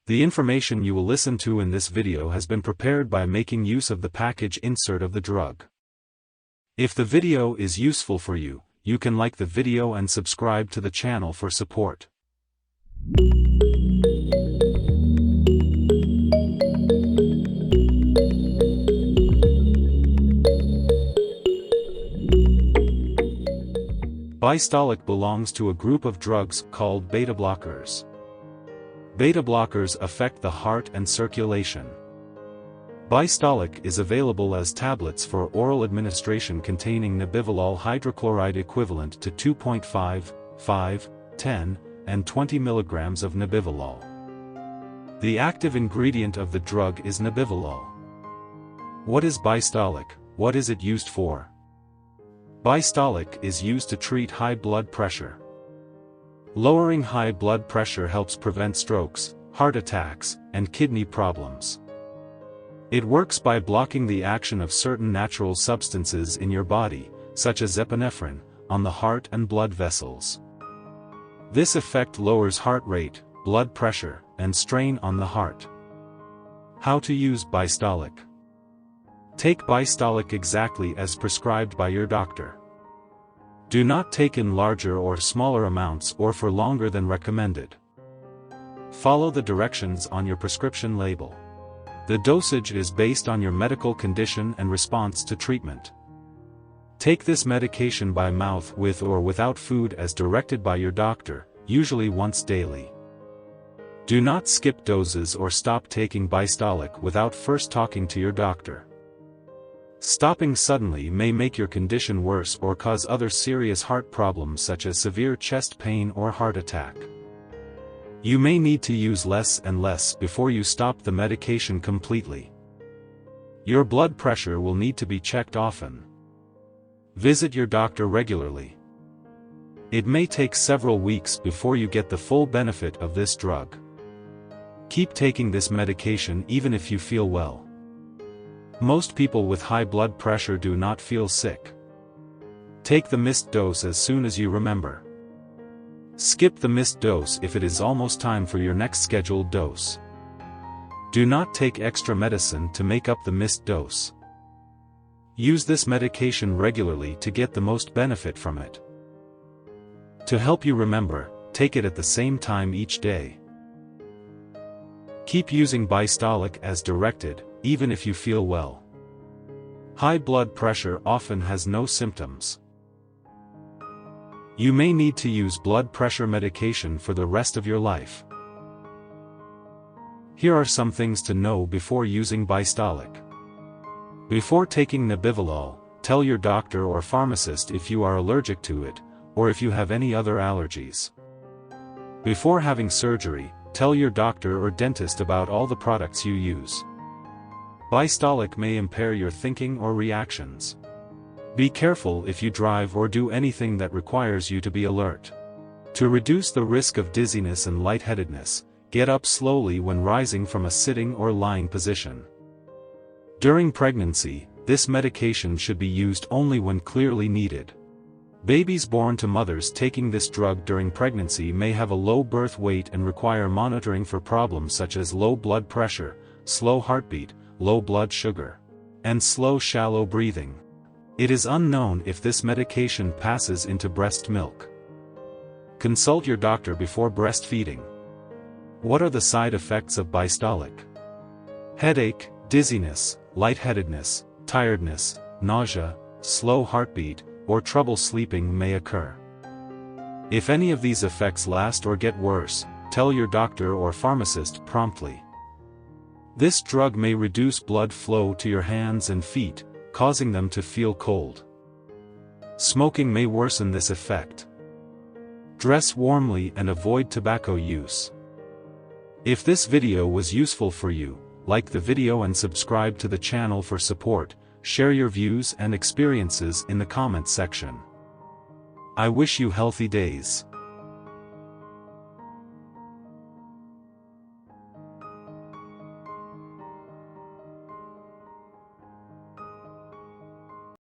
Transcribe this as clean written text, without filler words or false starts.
The information you will listen to in this video has been prepared by making use of the package insert of the drug. If the video is useful for you, you can like the video and subscribe to the channel for support. Bystolic belongs to a group of drugs called beta blockers. Beta blockers affect the heart and circulation. Bystolic is available as tablets for oral administration containing Nebivolol hydrochloride equivalent to 2.5, 5, 10, and 20 mg of Nebivolol. The active ingredient of the drug is Nebivolol. What is Bystolic? What is it used for? Bystolic is used to treat high blood pressure. Lowering high blood pressure helps prevent strokes, heart attacks, and kidney problems. It works by blocking the action of certain natural substances in your body, such as epinephrine, on the heart and blood vessels. This effect lowers heart rate, blood pressure, and strain on the heart. How to use Bystolic? Take Bystolic exactly as prescribed by your doctor. Do not take in larger or smaller amounts or for longer than recommended. Follow the directions on your prescription label. The dosage is based on your medical condition and response to treatment. Take this medication by mouth with or without food as directed by your doctor, usually once daily. Do not skip doses or stop taking Bystolic without first talking to your doctor. Stopping suddenly may make your condition worse or cause other serious heart problems such as severe chest pain or heart attack. You may need to use less and less before you stop the medication completely. Your blood pressure will need to be checked often. Visit your doctor regularly. It may take several weeks before you get the full benefit of this drug. Keep taking this medication even if you feel well. Most people with high blood pressure do not feel sick. Take the missed dose as soon as you remember. Skip the missed dose if it is almost time for your next scheduled dose. Do not take extra medicine to make up the missed dose. Use this medication regularly to get the most benefit from it. To help you remember, take it at the same time each day. Keep using Bystolic as directed, even if you feel well. High blood pressure often has no symptoms. You may need to use blood pressure medication for the rest of your life. Here are some things to know before using Bystolic. Before taking Nebivolol, tell your doctor or pharmacist if you are allergic to it, or if you have any other allergies. Before having surgery, tell your doctor or dentist about all the products you use. Bystolic may impair your thinking or reactions. Be careful if you drive or do anything that requires you to be alert. To reduce the risk of dizziness and lightheadedness, get up slowly when rising from a sitting or lying position. During pregnancy, this medication should be used only when clearly needed. Babies born to mothers taking this drug during pregnancy may have a low birth weight and require monitoring for problems such as low blood pressure, slow heartbeat, low blood sugar, and slow shallow breathing. It is unknown if this medication passes into breast milk. Consult your doctor before breastfeeding. What are the side effects of Bystolic? Headache, dizziness, lightheadedness, tiredness, nausea, slow heartbeat, or trouble sleeping may occur. If any of these effects last or get worse, tell your doctor or pharmacist promptly. This drug may reduce blood flow to your hands and feet, causing them to feel cold. Smoking may worsen this effect. Dress warmly and avoid tobacco use. If this video was useful for you, like the video and subscribe to the channel for support. Share your views and experiences in the comments section. I wish you healthy days.